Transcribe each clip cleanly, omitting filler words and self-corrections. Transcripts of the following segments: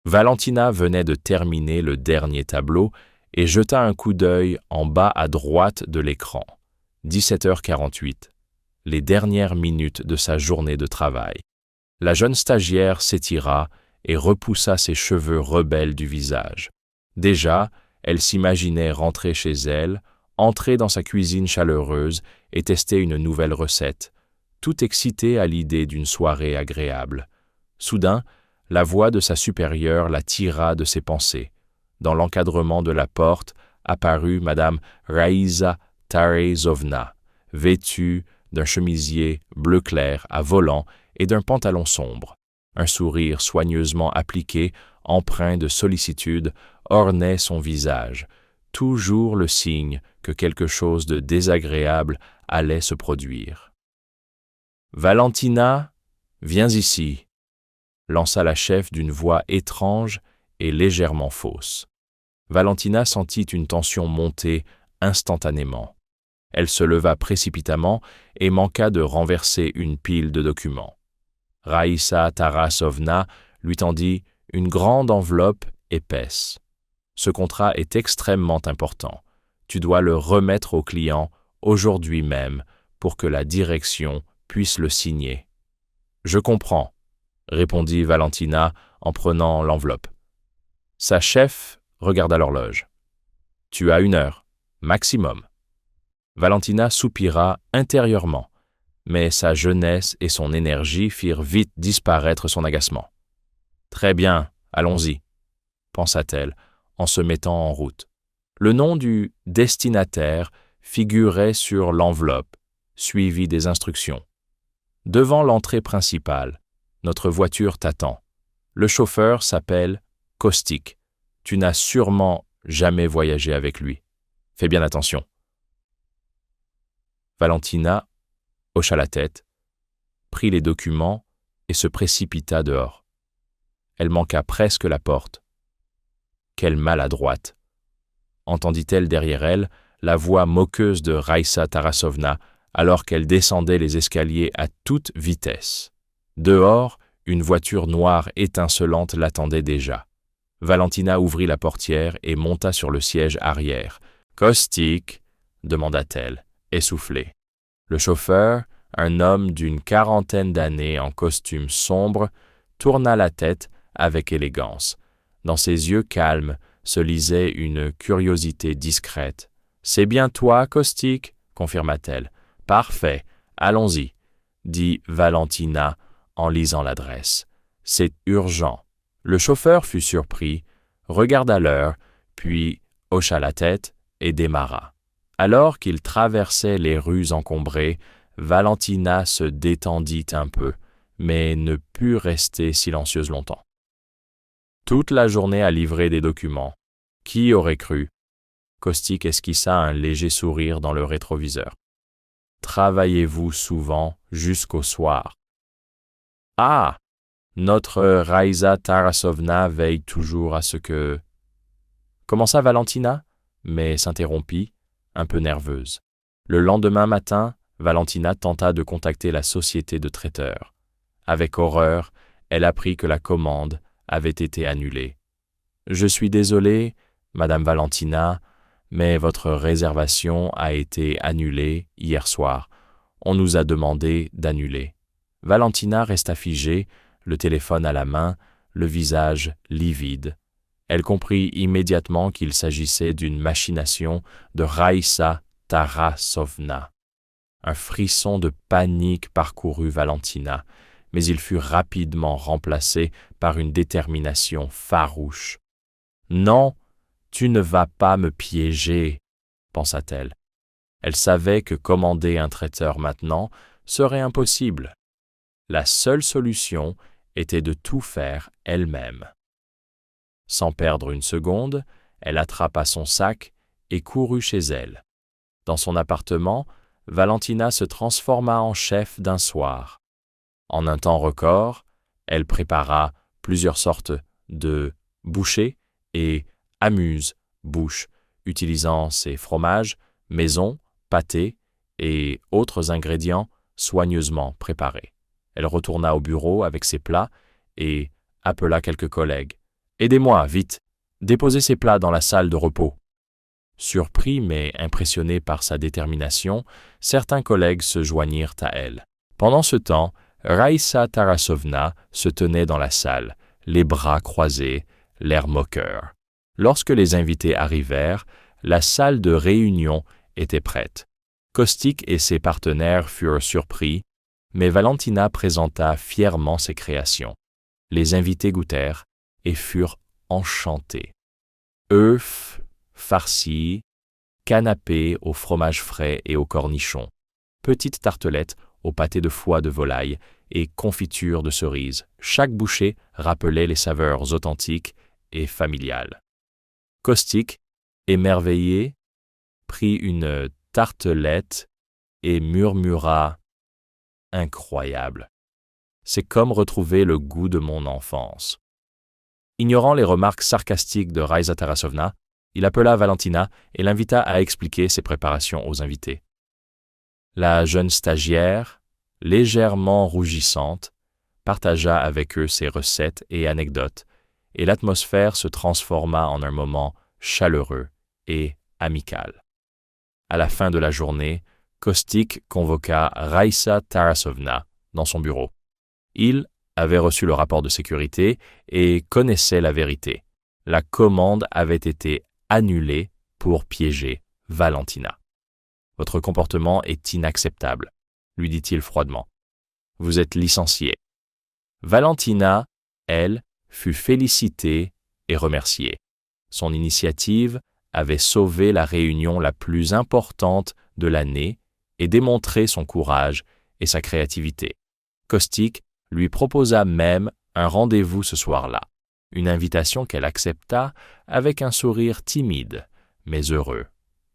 Valentina venait de terminer le dernier tableau et jeta un coup d'œil en bas à droite de l'écran. 17h48, les dernières minutes de sa journée de travail. La jeune stagiaire s'étira et repoussa ses cheveux rebelles du visage. Déjà, elle s'imaginait rentrer chez elle, entrer dans sa cuisine chaleureuse et tester une nouvelle recette, tout excitée à l'idée d'une soirée agréable. Soudain, la voix de sa supérieure la tira de ses pensées. Dans l'encadrement de la porte apparut Madame Raïsa Tarasovna, vêtue d'un chemisier bleu clair à volants et d'un pantalon sombre. Un sourire soigneusement appliqué, empreint de sollicitude, ornait son visage, toujours le signe que quelque chose de désagréable allait se produire. « Valentina, viens ici !» lança la chef d'une voix étrange et légèrement fausse. Valentina sentit une tension monter instantanément. Elle se leva précipitamment et manqua de renverser une pile de documents. Raïsa Tarasovna lui tendit une grande enveloppe épaisse. « Ce contrat est extrêmement important. Tu dois le remettre au client aujourd'hui même pour que la direction puisse le signer. »« Je comprends, » répondit Valentina en prenant l'enveloppe. Sa chef regarda l'horloge. « Tu as 1 heure, maximum. » Valentina soupira intérieurement, mais sa jeunesse et son énergie firent vite disparaître son agacement. « Très bien, allons-y, » pensa-t-elle en se mettant en route. Le nom du destinataire figurait sur l'enveloppe, suivi des instructions. « Devant l'entrée principale, notre voiture t'attend. Le chauffeur s'appelle Caustic. Tu n'as sûrement jamais voyagé avec lui. Fais bien attention. » Valentina hocha la tête, prit les documents et se précipita dehors. Elle manqua presque la porte. Quelle maladroite! Entendit-elle derrière elle la voix moqueuse de Raïsa Tarasovna alors qu'elle descendait les escaliers à toute vitesse. Dehors, une voiture noire étincelante l'attendait déjà. Valentina ouvrit la portière et monta sur le siège arrière. « Caustic ?» demanda-t-elle, essoufflée. Le chauffeur, un homme d'une 40aine d'années en costume sombre, tourna la tête avec élégance. Dans ses yeux calmes se lisait une curiosité discrète. « C'est bien toi, Caustic ?» confirma-t-elle. « Parfait, allons-y, » dit Valentina en lisant l'adresse. « C'est urgent. » Le chauffeur fut surpris, regarda l'heure, puis hocha la tête et démarra. Alors qu'il traversait les rues encombrées, Valentina se détendit un peu, mais ne put rester silencieuse longtemps. Toute la journée à livrer des documents. Qui aurait cru? Caustic esquissa un léger sourire dans le rétroviseur. Travaillez-vous souvent jusqu'au soir? Ah! Notre Raïsa Tarasovna veille toujours à ce que... Commença Valentina, mais s'interrompit, un peu nerveuse. Le lendemain matin, Valentina tenta de contacter la société de traiteurs. Avec horreur, elle apprit que la commande avait été annulée. « Je suis désolée, Madame Valentina, mais votre réservation a été annulée hier soir. On nous a demandé d'annuler. » Valentina resta figée, le téléphone à la main, le visage livide. Elle comprit immédiatement qu'il s'agissait d'une machination de Raïsa Tarasovna. Un frisson de panique parcourut Valentina, mais il fut rapidement remplacé par une détermination farouche. « Non, tu ne vas pas me piéger, » pensa-t-elle. Elle savait que commander un traiteur maintenant serait impossible. La seule solution était de tout faire elle-même. Sans perdre une seconde, elle attrapa son sac et courut chez elle. Dans son appartement, Valentina se transforma en chef d'un soir. En un temps record, elle prépara plusieurs sortes de bouchées et amuse-bouche, utilisant ses fromages, maison, pâtés et autres ingrédients soigneusement préparés. Elle retourna au bureau avec ses plats et appela quelques collègues. Aidez-moi, vite. Déposez ces plats dans la salle de repos. Surpris mais impressionné par sa détermination, certains collègues se joignirent à elle. Pendant ce temps, Raïssa Tarasovna se tenait dans la salle, les bras croisés, l'air moqueur. Lorsque les invités arrivèrent, la salle de réunion était prête. Kostik et ses partenaires furent surpris, mais Valentina présenta fièrement ses créations. Les invités goûtèrent et furent enchantés. Œufs farcis, canapés au fromage frais et au cornichon, petites tartelettes au pâté de foie de volaille et confiture de cerises. Chaque bouchée rappelait les saveurs authentiques et familiales. Kostik, émerveillé, prit une tartelette et murmura « Incroyable! C'est comme retrouver le goût de mon enfance. » Ignorant les remarques sarcastiques de Raïssa Tarasovna, il appela Valentina et l'invita à expliquer ses préparations aux invités. La jeune stagiaire, légèrement rougissante, partagea avec eux ses recettes et anecdotes, et l'atmosphère se transforma en un moment chaleureux et amical. À la fin de la journée, Kostik convoqua Raïssa Tarasovna dans son bureau. Il avait reçu le rapport de sécurité et connaissait la vérité. La commande avait été annulée pour piéger Valentina. « Votre comportement est inacceptable », lui dit-il froidement. « Vous êtes licencié. » Valentina, elle, fut félicitée et remerciée. Son initiative avait sauvé la réunion la plus importante de l'année et démontré son courage et sa créativité. Kostik lui proposa même un rendez-vous ce soir-là, une invitation qu'elle accepta avec un sourire timide, mais heureux.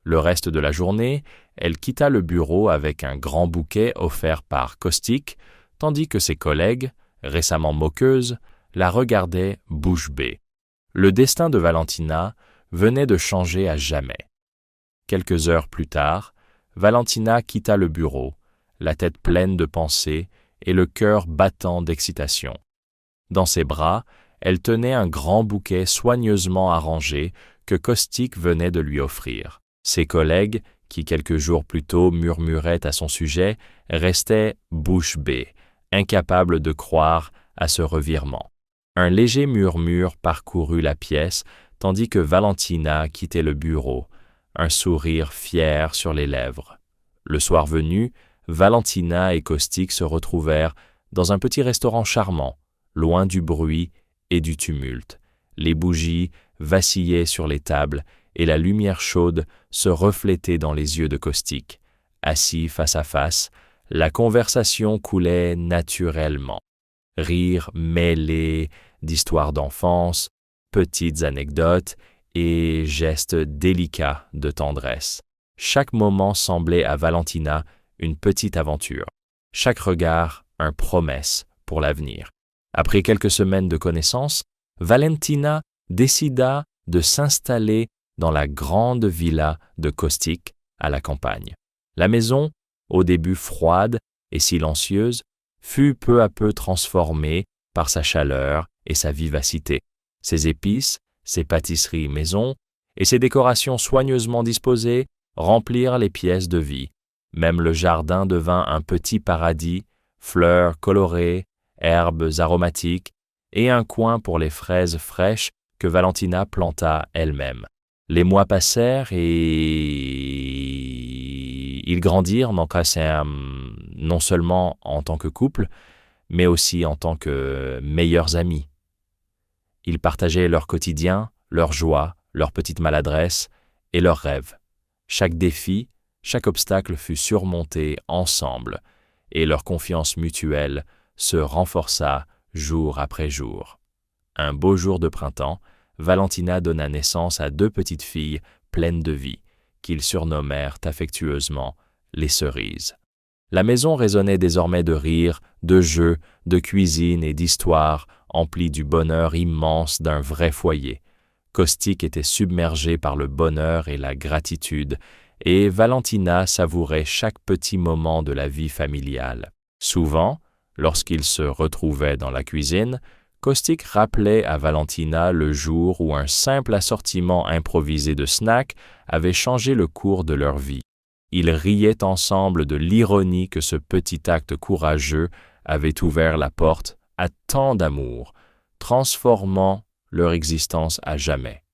Le reste de la journée, elle quitta le bureau avec un grand bouquet offert par Kostik, tandis que ses collègues, récemment moqueuses, la regardaient bouche bée. Le destin de Valentina venait de changer à jamais. Quelques heures plus tard, Valentina quitta le bureau, la tête pleine de pensées et le cœur battant d'excitation. Dans ses bras, elle tenait un grand bouquet soigneusement arrangé que Kostik venait de lui offrir. Ses collègues, qui quelques jours plus tôt murmuraient à son sujet, restaient bouche bée, incapables de croire à ce revirement. Un léger murmure parcourut la pièce, tandis que Valentina quittait le bureau, un sourire fier sur les lèvres. Le soir venu, Valentina et Kostik se retrouvèrent dans un petit restaurant charmant, loin du bruit et du tumulte. Les bougies vacillaient sur les tables et la lumière chaude se reflétait dans les yeux de Kostik. Assis face à face, la conversation coulait naturellement. Rires mêlés d'histoires d'enfance, petites anecdotes et gestes délicats de tendresse. Chaque moment semblait à Valentina une petite aventure. Chaque regard, une promesse pour l'avenir. Après quelques semaines de connaissances, Valentina décida de s'installer dans la grande villa de Kostik à la campagne. La maison, au début froide et silencieuse, fut peu à peu transformée par sa chaleur et sa vivacité. Ses épices, ses pâtisseries maison et ses décorations soigneusement disposées remplirent les pièces de vie. Même le jardin devint un petit paradis, fleurs colorées, herbes aromatiques et un coin pour les fraises fraîches que Valentina planta elle-même. Les mois passèrent et ils grandirent non seulement en tant que couple, mais aussi en tant que meilleurs amis. Ils partageaient leur quotidien, leurs joies, leurs petites maladresses et leurs rêves. Chaque défi, chaque obstacle fut surmonté ensemble et leur confiance mutuelle se renforça jour après jour. Un beau jour de printemps, Valentina donna naissance à 2 petites filles pleines de vie, qu'ils surnommèrent affectueusement les cerises. La maison résonnait désormais de rires, de jeux, de cuisine et d'histoires, emplie du bonheur immense d'un vrai foyer. Kostik était submergé par le bonheur et la gratitude, et Valentina savourait chaque petit moment de la vie familiale. Souvent, lorsqu'ils se retrouvaient dans la cuisine, Caustic rappelait à Valentina le jour où un simple assortiment improvisé de snacks avait changé le cours de leur vie. Ils riaient ensemble de l'ironie que ce petit acte courageux avait ouvert la porte à tant d'amour, transformant leur existence à jamais.